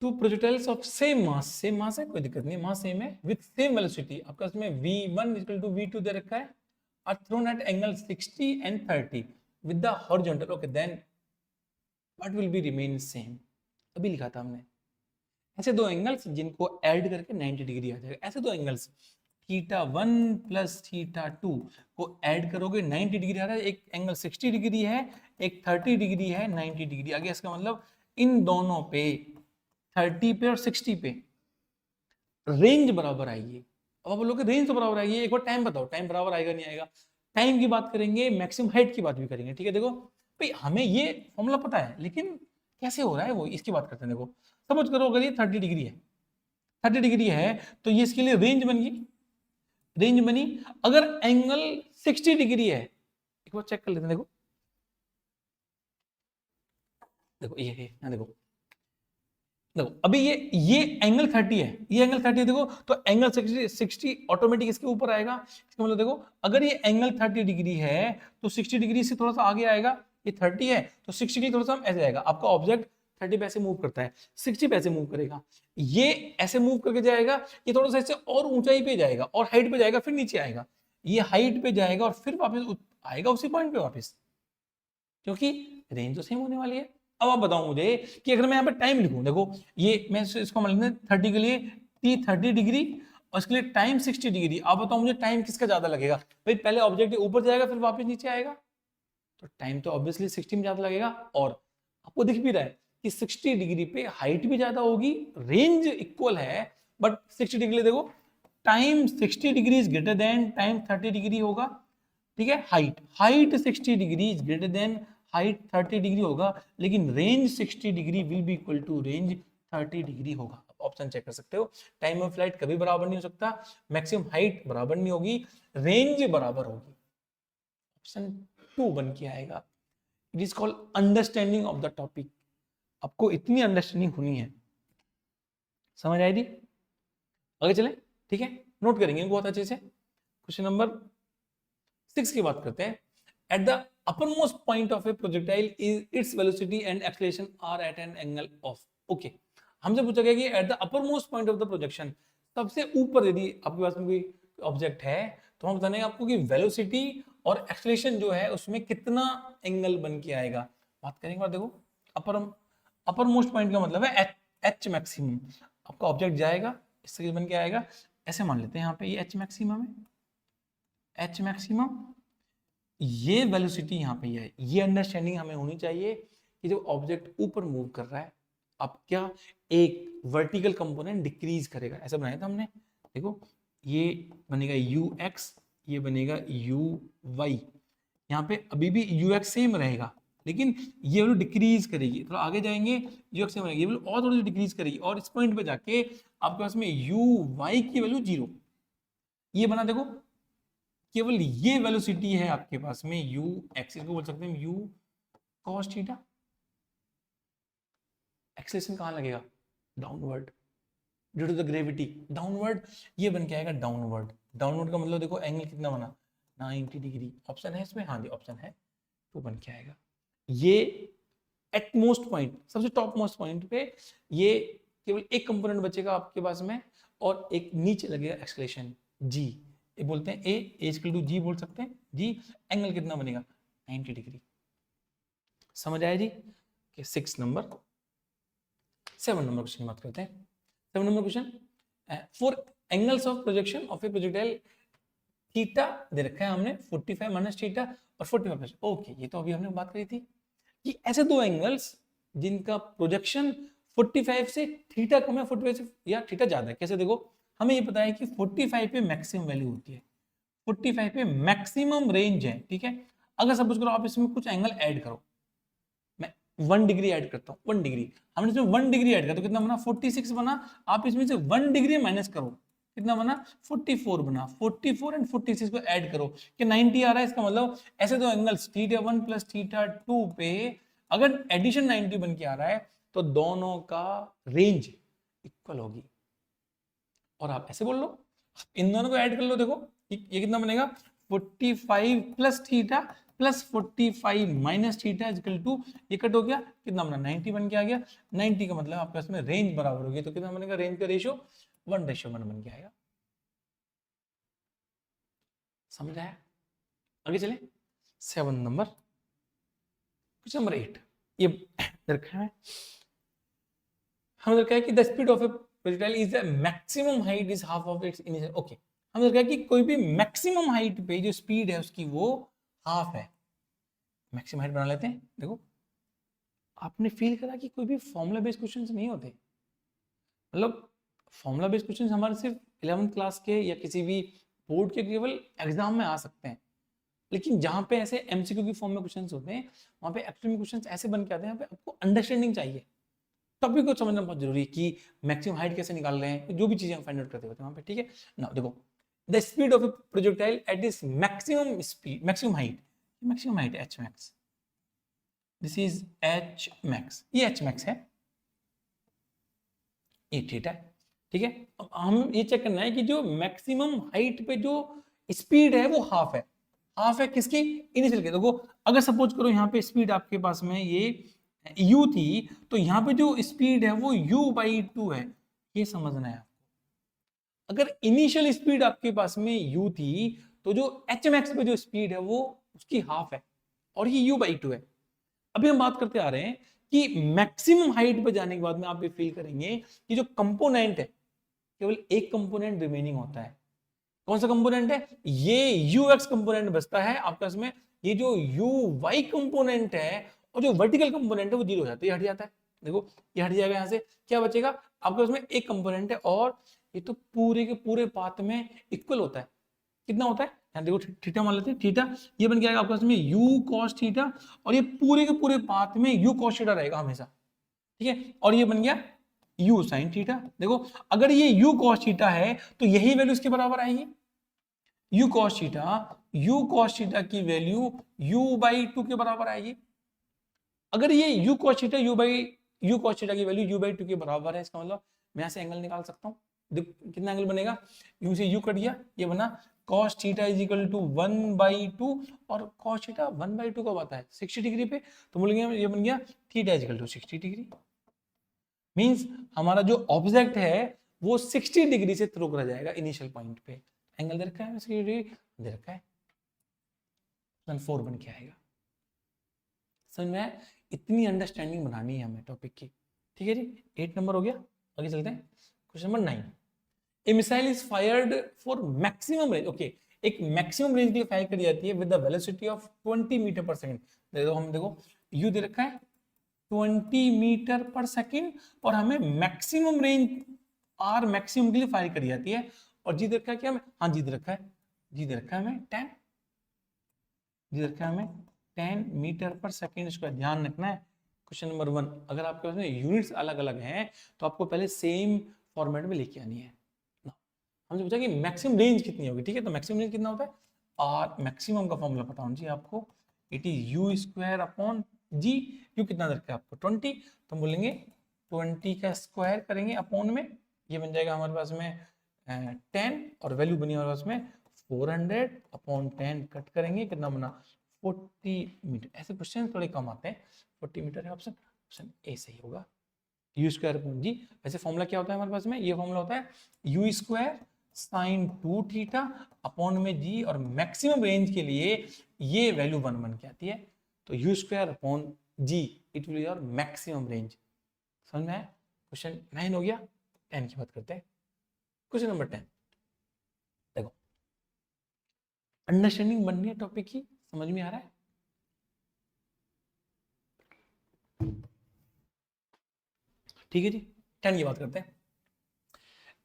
Two projectiles of same mass है, कोई दिक्कत नहीं, मास सेम है, विद सेम वेलोसिटी, आपका इसमें v1 इक्वल टू v2 दे रखा है, are thrown at angle 60 and 30 with the horizontal, okay, then what will be remain same. अभी लिखा था हमने ऐसे दो एंगल्स जिनको ऐड करके 90 डिग्री आ जाएगा। ऐसे दो एंगल्स थीटा 1 प्लस थीटा 2 को ऐड करोगे 90 डिग्री आ रहा है। एक एंगल 60 डिग्री है, एक 30 डिग्री है, 90 डिग्री आ गया। इसका मतलब इन दोनों पे 30 पे और 60 पे रेंज बराबर आएगी। अब आप बोलोगे रेंज तो बराबर आएगी, एक बार टाइम बताओ, टाइम बराबर आएगा नहीं आएगा। टाइम की बात करेंगे, मैक्सिमम हाइट की बात भी करेंगे। ठीक है, देखो भाई हमें ये फॉर्मूला पता है, लेकिन कैसे हो रहा है वो इसकी बात करते हैं। देखो सपोज करो अगर ये 30 डिग्री है, 30 डिग्री है तो ये इसके लिए रेंज बन गई, रेंज बनी। अगर एंगल 60 डिग्री है, एक बार चेक कर लेते हैं। देखो देखो ये देखो देखो अभी ये एंगल 30 है, ये एंगल 30 देखो, तो एंगल 60 ऑटोमेटिक इसके ऊपर आएगा। इसका मतलब देखो अगर ये एंगल 30 डिग्री है तो 60 डिग्री से थोड़ा सा आगे आएगा, ये 30 है तो 60 डिग्री थोड़ा सा ऐसे आएगा। आपका ऑब्जेक्ट 30 पे ऐसे मूव करता है, 60 पे ऐसे मूव करेगा, ये ऐसे मूव करके जाएगा, ये थोड़ा सा ऐसे और ऊंचाई पे जाएगा और हाइट पे जाएगा, फिर नीचे आएगा, ये हाइट पे जाएगा और फिर वापस आएगा उसी पॉइंट पे वापस, क्योंकि रेंज तो सेम होने वाली है। अब आप बताओ मुझे कि अगर मैं यहाँ पे टाइम लिखूं, देखो ये मैं इसको मान लेते 30 के लिए टी 30 डिग्री और इसके लिए टाइम 60 डिग्री। आप बताओ मुझे टाइम किसका ज्यादा लगेगा? भाई पहले ऑब्जेक्ट ऊपर जाएगा फिर वापस नीचे आएगा, तो टाइम तो ऑब्वियसली 60 में ज्यादा लगेगा। और आपको दिख भी रहा है कि 60 डिग्री पे हाइट भी ज्यादा होगी, रेंज इक्वल है, बट 60 डिग्री देखो time 60 degree is greater than time 30 degree होगा, ठीक है। Height height 60 degree is greater than height 30 degree होगा, लेकिन range 60 degree will be equal to range 30 degree होगा। ऑप्शन चेक कर सकते हो, टाइम ऑफ फ्लाइट कभी बराबर नहीं हो सकता, मैक्सिमम हाइट बराबर नहीं होगी, रेंज बराबर होगी। ऑप्शन 2 बन के आएगा। It is called understanding of the topic. आपको इतनी अंडरस्टैंडिंग होनी है, समझ आई थी? आगे चले, ठीक है, नोट करेंगे बहुत अच्छे से। क्वेश्चन नंबर 6 की बात करते हैं। At the uppermost point of a projectile is its velocity and acceleration are at an angle of okay। हमसे पूछा गया कि at the uppermost point of the projection, सबसे ऊपर यदि आपके पास में कोई ऑब्जेक्ट है तो हम बताने आपको कि वेलोसिटी और एक्सेलरेशन जो है उसमें कितना एंगल बन के आएगा। बात करेंगे बात, देखो अपर मोस्ट पॉइंट का मतलब है एच मैक्सिमम। आपका ऑब्जेक्ट जाएगा इस तरीके बन के आएगा, ऐसे मान लेते हैं यहाँ पे ये एच मैक्सिमम है, एच मैक्सिमम ये वेलोसिटी यहाँ पे है। ये अंडरस्टैंडिंग हमें होनी चाहिए कि जब ऑब्जेक्ट ऊपर मूव कर रहा है अब क्या एक वर्टिकल कंपोनेंट डिक्रीज करेगा, ऐसा बनाया था हमने। देखो ये बनेगा यू एक्स, ये बनेगा यू वाई, यहाँ पे अभी भी यू एक्स सेम रहेगा लेकिन ये वैल्यू डिक्रीज करेगी, थोड़ा आगे जाएंगे यू एक्स सेम रहेगी, ये वैल्यू और थोड़ी सी डिक्रीज करेगी और इस पॉइंट पे जाके आपके पास में यू वाई की वैल्यू 0। ये बना देखो, केवल ये वेलोसिटी है आपके पास में यू एक्स, इसको बोल सकते हैं यू कॉस थीटा। एक्सेलरेशन कहां लगेगा? Downward, due to the gravity downward, ये बन के आएगा डाउनवर्ड। डाउनवर्ड का मतलब देखो एंगल कितना बना 90 डिग्री। ऑप्शन है इसमें? हाँ जी ऑप्शन है, तो बन के आएगा। ये एटमोस्ट पॉइंट, सबसे टॉप मोस्ट पॉइंट पे ये केवल एक कंपोनेंट बचेगा आपके पास में और एक नीचे लगेगा एक्सेलरेशन जी, ये बोलते हैं ए इक्वल टू जी बोल सकते हैं जी। एंगल कितना बनेगा 90 डिग्री। समझ आया जी? कि 6 नंबर 7 नंबर क्वेश्चन बात करते हैं। 7 number question, for angles of projection of a projectile theta दे रखा है हमने 45 माइनस थीटा और 45 प्लस। ओके ये तो अभी हमने बात करी थी कि ऐसे दो एंगल्स जिनका प्रोजेक्शन 45 से थीटा कम है 45 से या थीटा ज्यादा है। कैसे देखो, हमें ये पता है कि 45 पे मैक्सिमम वैल्यू होती है, 45 पे मैक्सिमम रेंज है, ठीक है। अगर सपोज करो आप इसमें कुछ एंगल ऐड करो, मैं 1 डिग्री ऐड करता हूँ, 1 डिग्री हमने इसमें 1 डिग्री ऐड किया तो कितना बना 46 बना। आप इसमें से 1 डिग्री माइनस करो, कितना बना 44 बना। 44 एंड 46 को ऐड करो कि 90 आ रहा है। इसका मतलब ऐसे दो एंगल्स थीटा 1 प्लस थीटा 2 पे अगर एडिशन 90 बन के आ रहा है तो दोनों का रेंज इक्वल होगी। और आप ऐसे बोल लो, इन दोनों को ऐड कर लो, देखो ये कितना बनेगा 45 plus theta plus 45 minus theta equal to, ये कट हो गया कितना बना 90 बन के आ गया। 90 का मतलब आपके इसमें रेंज बराबर होगी, तो कितना बनेगा रेंज का रेशियो 1:1 बन के आएगा। समझ आया? आगे चले 7 नंबर, क्वेश्चन नंबर 8। ये रखा है, हमें रखा है कि the speed of a projectile is the maximum height is half of its initial. Okay हमें रखा है कि कोई भी मैक्सिमम हाइट पे जो स्पीड है उसकी वो हाफ है। मैक्सिमम हाइट बना लेते हैं। देखो आपने फील करा कि कोई भी फॉर्मूला बेस्ड क्वेश्चंस नहीं होते, मतलब फॉर्मूला बेस्ड क्वेश्चंस हमारे सिर्फ 11th क्लास के या किसी भी बोर्ड के केवल एग्जाम में आ सकते हैं, लेकिन जहाँ पे ऐसे एमसीक्यू की फॉर्म में क्वेश्चंस होते हैं वहाँ पे एक्चुअली में क्वेश्चंस ऐसे बन के आते हैं, यहाँ पे आपको अंडरस्टैंडिंग चाहिए, टॉपिक को समझना बहुत जरूरी है कि मैक्सिमम हाइट कैसे निकाल रहे हैं, जो भी चीजें हम फाइंड आउट करते होते हैं वहाँ पे, ठीक है ना। देखो the speed of a projectile at this maximum speed, maximum height H max, this is H max, ये एच मैक्स है। ये थीटा है, ठीक है। अब हम ये चेक करना है कि जो मैक्सिमम हाइट पे जो स्पीड है वो हाफ है किसकी, इनिशियल के। देखो अगर सपोज करो यहाँ पे स्पीड आपके पास में ये u थी, तो यहाँ पे जो स्पीड है वो u/2 है, ये समझना है। अगर इनिशियल स्पीड आपके पास में u थी, तो जो hmax पे जो स्पीड है वो उसकी हाफ है, और ये u/2 है। अभी हम बात करते आ रहे हैं कि मैक्सिमम हाइट पे जाने के बाद में आप ये फील करेंगे कि जो कंपोनेंट है, केवल एक कंपोनेंट रिमेनिंग होता है। कौन सा कंपोनेंट है, ये ux कंपोनेंट बचता है आपका इसमें। ये जो uy कंपोनेंट है और जो वर्टिकल कंपोनेंट है वो जीरो हो जाता है, ये हट जाता है। देखो ये हट जाएगा, यहां से क्या बचेगा आपका, उसमें एक कंपोनेंट है, और ये तो पूरे के पूरे पाथ में इक्वल होता है। कितना होता है, यहाँ देखो थीटा मान लेते हैं, थीटा ये बन गया आपका इसमें u cos थीटा, और ये पूरे के पूरे पाथ में u cos थीटा रहेगा हमेशा, ठीक है। और ये बन गया u sin थीटा। देखो अगर ये u cos थीटा है तो यही वैल्यू इसके बराबर आएगी, u cos थीटा की वैल्यू u/2 के बराबर आएगी। अगर ये u cos theta u cos theta की वैल्यू u/2 के बराबर है, इसका मतलब मैं यहाँ से एंगल निकाल सकता हूँ। कितना एंगल बनेगा, u से u कट गया, ये बना cos theta is equal to 1/2, और cos थीटा 1/2 कब आता है, 60 डिग्री पे, तो बोलेंगे ये बन गया theta is equal to 60 degree. Means हमारा जो ऑब्जेक्ट है वो 60 डिग्री से थ्रो करा जाएगा इनिशियल पॉइंट पे। एंगल दे रखा है, 60 डिग्री दे रखा है, 4 बन के आएगा। समझ में आया? इतनी अंडरस्टैंडिंग बनानी है हमें टॉपिक की, ठीक है जी। 8 नंबर हो गया, आगे चलते हैं। Question number 9, a missile is fired for maximum range. Okay, एक मैक्सिमम रेंज की फायर करी जाती है with the velocity of 20 metre per second. देखो यू दे रखा है 20 मीटर पर सेकंड, और हमें मैक्सिमम रेंज आर मैक्सिमम के लिए फायर करी जाती है, और जी दे रखा है क्या, हाँ जी दे रखा है, जी दे रखा है हमें 10, जी दे रखा है हमें 10 मीटर पर सेकंड। इसका ध्यान रखना है। क्वेश्चन नंबर 1, अगर आपके पास में यूनिट्स अलग अलग हैं तो आपको पहले सेम फॉर्मेट में लेके आनी है। हमने पूछा कि मैक्सिमम रेंज कितनी होगी, ठीक है। तो मैक्सिमम रेंज कितना होता है, आर मैक्सिमम का फॉर्मूला पता होना चाहिए आपको, it is u square upon G. U कितना दे रखा है आपको 20, तो हम बोलेंगे 20 का स्क्वायर करेंगे अपॉन में, ये बन जाएगा हमारे पास में 10, और वैल्यू बनी हमारे पास में 400 अपॉन 10, कट करेंगे कितना बना 40 मीटर। ऐसे क्वेश्चन थोड़े कम आते हैं। 40 मीटर है ऑप्शन, ऑप्शन ए सही होगा, यू स्क्वायर अपॉन जी। वैसे फॉर्मूला क्या होता है हमारे पास में, ये फॉर्मूला होता है you square sine 2 theta upon में जी, और मैक्सिमम रेंज के लिए ये वैल्यू 1 बन के आती है, तो u square upon G it will your maximum range. समझ में आया? क्वेश्चन 9 हो गया। 10 की बात करते हैं। क्वेश्चन नंबर 10, देखो अंडरस्टैंडिंग बननी है टॉपिक की, समझ में आ रहा है? ठीक है जी, 10 की बात करते हैं।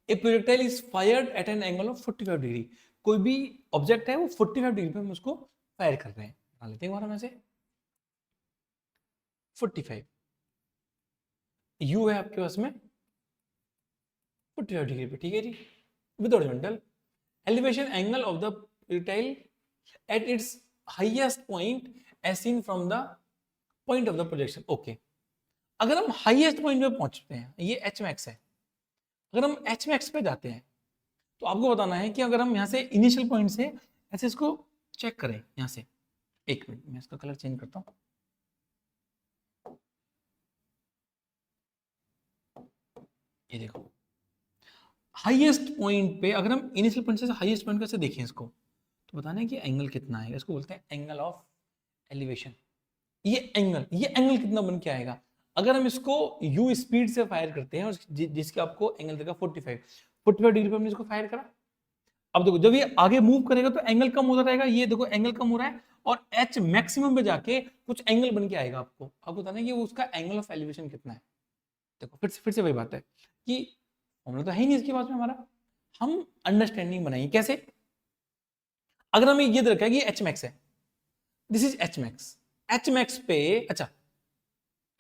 ए projectile is fired eight an angle of 45 degree. कोई भी ऑब्जेक्ट है वो 45 डिग्री पे हम उसको फायर कर रहे हैं। बना लेते हैं एक बार हम ऐसे, 45 यू है आपके पास में 45 डिग्री पे, ठीक है जी, with horizontal. Elevation angle of the projectile at its highest point as seen from the point of the projection. Okay, अगर हम हाईएस्ट पॉइंट पे पहुंचते हैं, ये एच मैक्स है, अगर हम एच मैक्स पे जाते हैं तो आपको बताना है कि अगर हम यहाँ से इनिशियल पॉइंट से ऐसे इसको चेक करें, यहाँ से, एक मिनट मैं इसका कलर चेंज करता हूँ, ये देखो हाईएस्ट पॉइंट पे अगर हम इनिशियल पॉइंट से हाईएस्ट पॉइंट कैसे देखें इसको, तो बताना है कि एंगल कितना है, इसको बोलते हैं एंगल ऑफ एलिवेशन। ये एंगल कितना बन के आएगा, अगर हम इसको u स्पीड से फायर करते हैं और जिसके आपको एंगल देगा 45 डिग्री पे हमने इसको फायर करा। अब देखो जब ये आगे मूव करेगा तो एंगल कम होता रहेगा, ये देखो एंगल कम हो रहा है, और h मैक्सिमम पे जाके कुछ एंगल बन के आएगा। आपको बताना है कि उसका एंगल ऑफ एलिवेशन कितना है। देखो फिर से वही बात है कि फॉर्मूला तो है ही नहीं इसके पास में हमारा, हम अंडरस्टैंडिंग बनाएंगे कैसे। अगर हमें ये रखा है कि एच मैक्स है, this is H max, H max पे अच्छा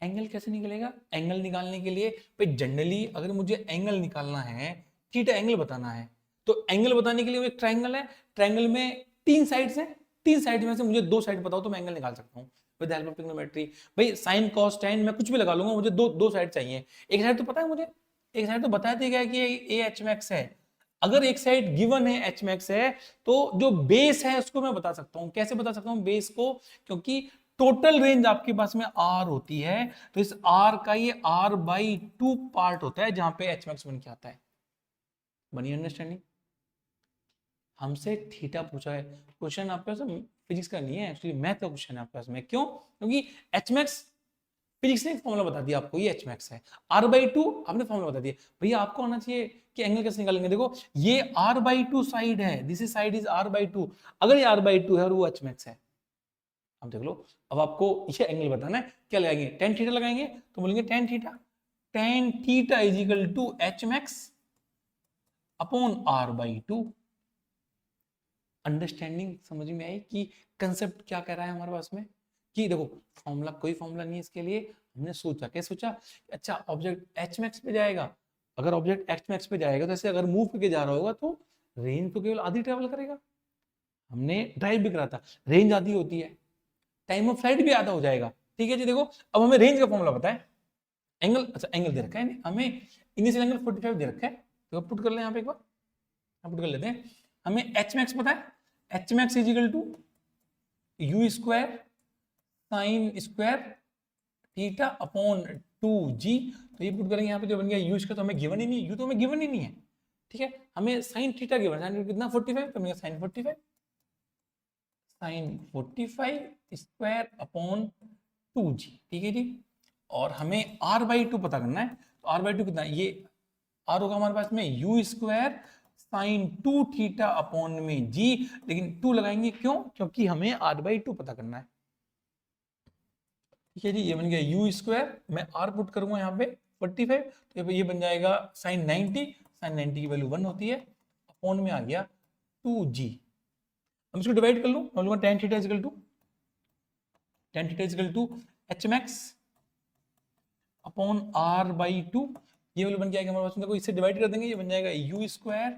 एंगल कैसे निकलेगा, एंगल निकालने के लिए भाई जनरली अगर मुझे एंगल निकालना है, थीटा एंगल बताना है, तो एंगल बताने के लिए एक ट्रायंगल है, ट्रायंगल में 3 साइड्स हैं, 3 साइड में से मुझे 2 साइड बताओ तो मैं एंगल निकाल सकता हूँ विद हेल्प ऑफ ट्रिग्नोमेट्री। भाई साइन कॉस टैन मैं कुछ भी लगा लूंगा, मुझे दो साइड चाहिए। एक साइड तो पता है मुझे एक साइड तो बता दिया गया कि ये एच मैक्स है। अगर एक साइड गिवन है एच मैक्स है, तो जो बेस है उसको मैं बता सकता हूं। कैसे बता सकता हूं बेस को? क्योंकि टोटल रेंज आपके पास में आर होती है, तो इस आर का ये r/2 पार्ट होता है जहां पे एच मैक्स बन के आता है। बनी अंडरस्टैंडिंग? हमसे थीटा पूछा है, क्वेश्चन आपके पास फिजिक्स का नहीं है, एक्चुअली मैथ का क्वेश्चन है आपके पास में। क्यों? क्योंकि एच मैक्स फिजिक्स ने फॉर्मूला बता दिया आपको, ये एच मैक्स है। r/2 आपने फॉर्मूला बता दिया। भैया आपको आना चाहिए कि एंगल कैसे निकालेंगे। देखो ये r/2 साइड है, this is side is r/2। अगर ये r/2 है और वो एच मैक्स है, अब देख लो। अब आपको ये एंगल बताना है, क्या लगाएंगे? टेन थीटा लगाएंगे, तो बोलेंगे tan theta, tan theta is equal to H max upon r/2। Understanding समझ में आई कि कंसेप्ट क्या कह रहा है हमारे पास में? कि देखो फॉर्मूला, कोई फॉर्मूला नहीं है इसके लिए। हमने सोचा, क्या सोचा? अच्छा ऑब्जेक्ट एच मैक्स पे जाएगा, अगर ऑब्जेक्ट एच मैक्स पे जाएगा तो ऐसे अगर मूव करके जा रहा होगा तो रेंज तो केवल आधी ट्रेवल करेगा। हमने ड्राइव भी करा था, रेंज आधी होती है, टाइम ऑफ फ्लाइट भी आधा हो जाएगा। ठीक है जी। देखो अब हमें रेंज का फॉर्मूला पता है, एंगल, अच्छा एंगल दे रखा है हमें, इनिशियल एंगल 45 दे रखा है, तो पुट कर ले यहाँ पे एक बार, पुट कर लेते हैं। हमें एच मैक्स पता है, H max is equal to u square sine square theta upon 2g। तो ये पुट करेंगे यहाँ पे, जो बन गया यू स्क्वायर, तो हमें गिवन ही नहीं, यू तो हमें गिवन ही नहीं है। ठीक है, हमें साइन थीटा गिवन, साइन कितना 45, तो बन गया sign 45, sign 45 square upon 2g। ठीक है जी। और हमें r/2 पता करना है, तो r/2 कितना है? ये r होगा हमारे पास में u square sine 2 theta upon में g, लेकिन 2 लगाएंगे क्यों? क्योंकि हमें r/2 पता करना है। ठीक है जी, ये बन गया यू स्क्वायर, मैं r पुट करूंगा यहाँ पे 45, तो ये बन जाएगा साइन 90, साइन 90 की वैल्यू 1 होती है, अपॉन में आ गया 2g। हम इसको डिवाइड कर लूं, मैं बोलूंगा tan theta equal to, tan theta equal to H max upon r/2। ये वैल्यू बन के आएगा हमारे पास में, देखो इससे डिवाइड कर देंगे, ये बन जाएगा यू स्क्वायर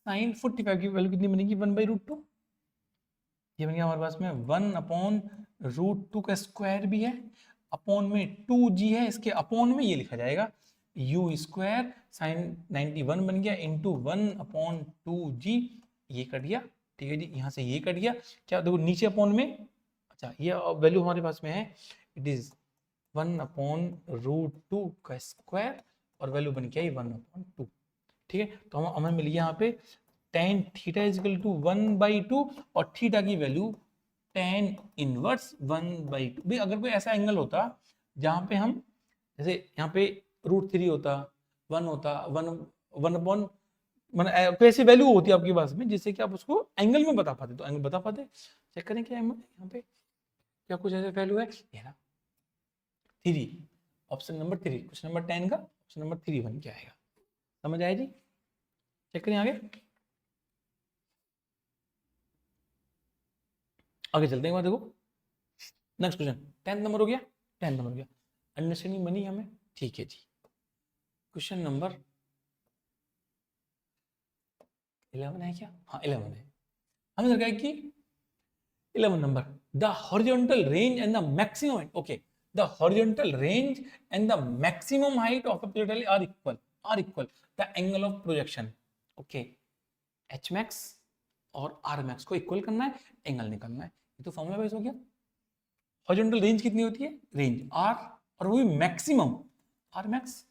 साइन 45 की वैल्यू कितनी बनेगी? 1/√2। ये बन गया हमारे पास में 1/√2 का स्क्वायर भी है, अपॉन में 2g है, इसके अपॉन में ये लिखा जाएगा यू स्क्वायर साइन 91 बन गया इंटू 1/2g। ये कट गया। ठीक है जी, यहाँ से ये कट गया। क्या देखो नीचे अपॉन में, अच्छा ये वैल्यू हमारे पास में है, इट इज 1/√2 का स्क्वायर, और वैल्यू बन के आई 1/2। ठीक है, तो हम हमें मिल गया यहाँ पे tan theta is equal to 1/2, और थीटा की वैल्यू tan इनवर्स 1/2। भाई अगर कोई ऐसा एंगल होता जहां पे हम, जैसे यहाँ पे √3 होता, 1 होता, 1/, कोई ऐसी वैल्यू होती है आपके पास में जिससे कि आप उसको एंगल में बता पाते, तो एंगल बता पाते। चेक करें क्या यहाँ पे क्या कुछ ऐसा वैल्यू है, ये ना 3, ऑप्शन नंबर 3, क्वेश्चन नंबर 10 का ऑप्शन नंबर 3 बन के आएगा। समझ आया जी? चेक करें आगे, आगे चलते हैं। देखो नेक्स्ट क्वेश्चन 10 नंबर हो गया, 10 नंबर हो गया। अंडरस्टैंडिंग बनी हमें? ठीक है जी। क्वेश्चन नंबर 11 है क्या? हाँ 11 है। हमें लगा है कि 11 number, the horizontal range and the maximum height, okay, the horizontal range and the maximum height of a plate are equal the angle of projection. Okay, H max और आर मैक्स को इक्वल करना है, एंगल निकालना है। ये तो फॉर्मूला बेस हो गया। हॉरिजॉन्टल रेंज कितनी होती है? रेंज आर, और वो भी मैक्सिमम आर मैक्स,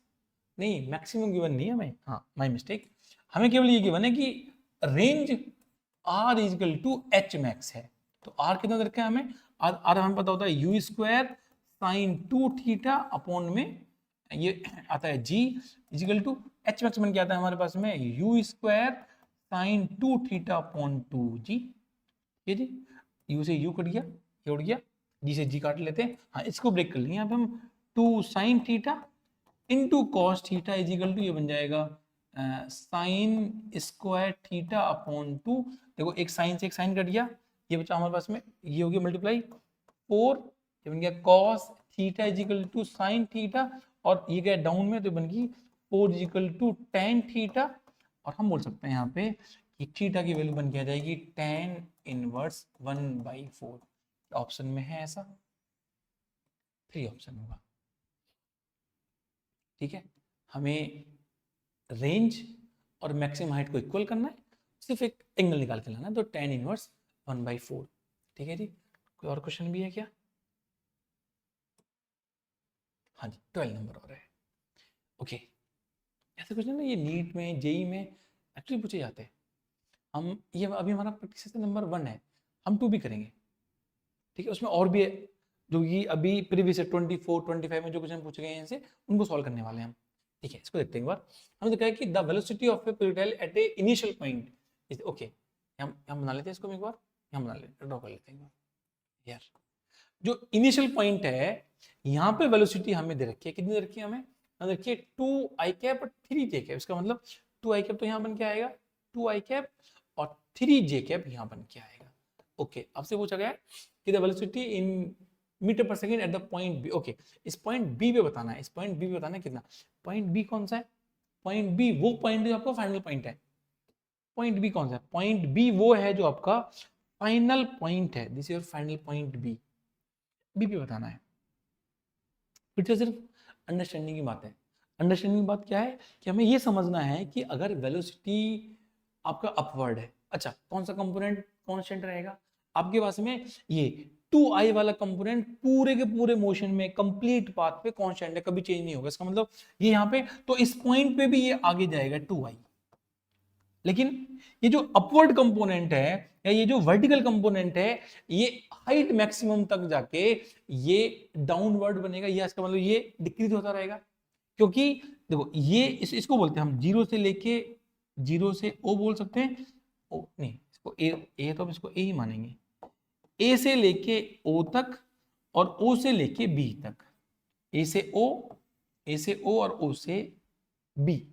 नहीं मैक्सिमम गिवन नहीं है हमें, हाँ माय मिस्टेक। हमें केवल ये गिवन है कि range R equal to H max है। तो आर कितना दे रखा है हमें? आर हमें पता होता है you square sine 2 theta upon में ये आता है जी इजकल टू एच मैक्स बन के आता है हमारे पास में u square sine 2 theta upon 2g। ये जी, यू से यू कट गया, ये उड़ गया, जी से जी काट लेते हैं। हाँ इसको ब्रेक कर लेंगे यहाँ पे हम, 2 sine theta into cos theta is equal to, ये बन जाएगा साइन स्क्वायर थीटा अपॉन 2। देखो एक साइन से एक साइन कट गया, ये बचा हमारे पास में, ये हो गया मल्टीप्लाई 4, ये बन गया cos theta is equal to sine theta, और ये गया डाउन में, तो बन गई 4 is equal to tan theta. और हम बोल सकते हैं यहाँ पे कि थीटा की वैल्यू बन के आ जाएगी टेन इनवर्स 1/4। ऑप्शन में है ऐसा, 3 ऑप्शन होगा। ठीक है, हमें रेंज और मैक्सिमम हाइट को इक्वल करना है, सिर्फ एक एंगल निकाल के लाना है, तो tan इनवर्स 1/4। ठीक है जी, कोई और क्वेश्चन भी है क्या? हाँ जी, 12 नंबर और है। ओके, ऐसे क्वेश्चन ना ये नीट में, जेई में एक्चुअली पूछे जाते हैं। हम ये अभी हमारा प्रैक्टिस नंबर 1 है, हम 2 भी करेंगे। ठीक है, उसमें और भी है जो कि अभी प्रीवियस 24 25 में जो क्वेश्चन पूछे गए हैं इनसे, उनको सॉल्व करने वाले हैं हम। ठीक है, इसको देखते हैं एक बार। हमने देखा है कि the velocity of a projectile eight A initial point is okay. हम बना लेते हैं इसको एक बार, हम बना लेते हैं, ड्रॉ कर लेते हैं यार। जो इनिशियल पॉइंट है यहाँ पे वेलोसिटी हमें दे रखी है, कितनी दे रखी है हमें? देखिए 2 i कैप और 3 j कैप। इसका मतलब 2 i कैप तो यहाँ बन के आएगा, 2 i कैप और 3 j कैप यहाँ बन के आएगा। ओके, आपसे पूछा गया कि the velocity in metre per second at the point B. Okay, इस पॉइंट बी पे बताना है, इस पॉइंट बी पे बताना है कितना। पॉइंट बी कौन सा है? पॉइंट बी वो पॉइंट जो आपका फाइनल पॉइंट है। पॉइंट बी कौन सा है? पॉइंट बी वो है जो आपका फाइनल पॉइंट है। This is your final point B, B पे बताना है। फिर से सिर्फ अंडरस्टैंडिंग की बात है। अंडरस्टैंडिंग की बात क्या है कि हमें ये समझना है कि अगर वेलोसिटी आपका अपवर्ड है, अच्छा कौन सा कंपोनेंट कांस्टेंट रहेगा आपके पास में? ये 2i वाला कंपोनेंट पूरे के पूरे मोशन में कंप्लीट पाथ पे कांस्टेंट है, कभी चेंज नहीं होगा। इसका मतलब ये यहाँ पे तो इस पॉइंट पे भी ये आगे जाएगा 2i। लेकिन ये जो अपवर्ड कंपोनेंट है या ये जो वर्टिकल कंपोनेंट है, ये हाइट मैक्सिमम तक जाके ये डाउनवर्ड बनेगा। ये इसका मतलब ये डिक्रीज होता रहेगा, क्योंकि देखो ये इसको बोलते हैं हम जीरो से ओ बोल सकते हैं। ओ नहीं, इसको ए तो हम इसको ए ही मानेंगे। ए से लेके ओ तक और ओ से लेके बी तक, ए से ओ और ओ से बी,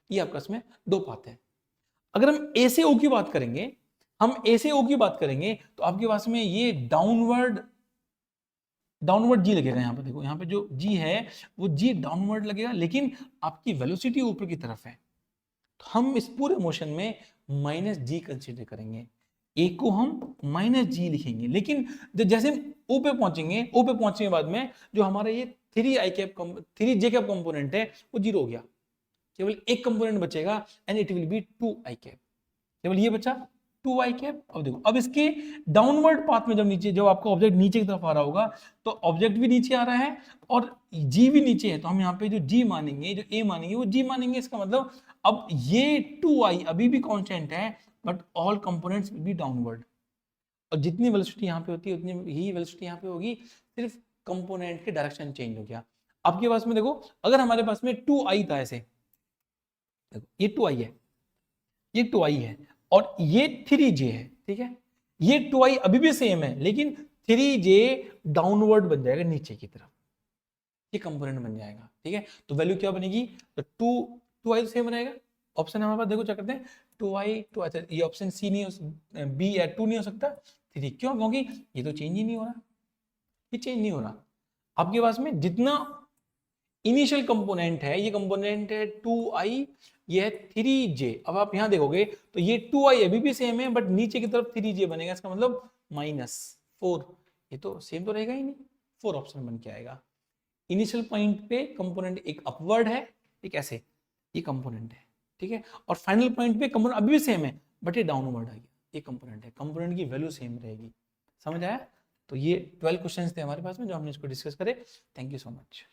ये आपका इसमें दो पाथ है। अगर हम ए से ओ की बात करेंगे, तो आपके पास में ये डाउनवर्ड जी लगेगा। यहाँ पे देखो, यहाँ पे जो जी है वो जी डाउनवर्ड लगेगा, लेकिन आपकी वेलोसिटी ऊपर की तरफ है, तो हम इस पूरे मोशन में माइनस जी कंसिडर करेंगे। ए को हम माइनस जी लिखेंगे, लेकिन जैसे हम ओ पे पहुंचेंगे, ओ पे पहुंचने के बाद में जो हमारा ये 3 जे कैप कंपोनेंट है वो जीरो हो गया, केवल एक कंपोनेंट बचेगा and it will be 2 I cap. केवल ये बचा 2 आई कैप। अब देखो, अब इसके डाउनवर्ड पाथ में जब आपका ऑब्जेक्ट नीचे की तरफ आ रहा होगा, तो ऑब्जेक्ट भी नीचे आ रहा है और जी भी नीचे है, तो हम यहाँ पे जो जी मानेंगे, जो ए मानेंगे, वो जी मानेंगे। इसका मतलब अब ये 2i अभी भी कांस्टेंट है, but all components will be downward. और जितनी वेलोसिटी यहाँ पे होती है उतनी ही वेलोसिटी यहाँ पे होगी, सिर्फ कंपोनेंट के डायरेक्शन चेंज हो गया। आपके पास में देखो, अगर हमारे पास में 2i था ऐसे, देखो ये 2i है, ये 2i है और ये 3j है। ठीक है, ये 2i अभी भी सेम है, लेकिन 3j डाउनवर्ड बन जाएगा नीचे की तरफ, ये कंपोनेंट बन जाएगा। ठीक है, तो वैल्यू क्या बनेगी? तो 2i सेम रहेगा। ऑप्शन हमारे पास देखो क्या करते हैं, 2i अच्छा ये ऑप्शन सी नहीं हो, बी या 2 नहीं हो सकता, 3। क्यों? क्योंकि ये तो चेंज ही नहीं हो रहा, ये चेंज नहीं हो रहा। आपके पास में जितना इनिशियल कंपोनेंट है, ये कंपोनेंट है 2i, ये है 3j। अब आप यहां देखोगे तो ये 2i अभी भी सेम है, बट नीचे की तरफ 3j बनेगा। इसका मतलब -4, ये तो सेम तो रहेगा ही नहीं, 4 ऑप्शन बन के आएगा। इनिशियल पॉइंट पे कंपोनेंट एक अपवर्ड है, एक ऐसे ये कंपोनेंट है। ठीक है, और फाइनल पॉइंट पे कंपोनेंट अभी भी सेम है, बट ये डाउनवर्ड आ गया, ये कंपोनेंट है। कंपोनेंट की वैल्यू सेम रहेगी। समझ आया? तो ये 12 क्वेश्चंस थे हमारे पास में जो हमने इसको डिस्कस करे। Thank you so much.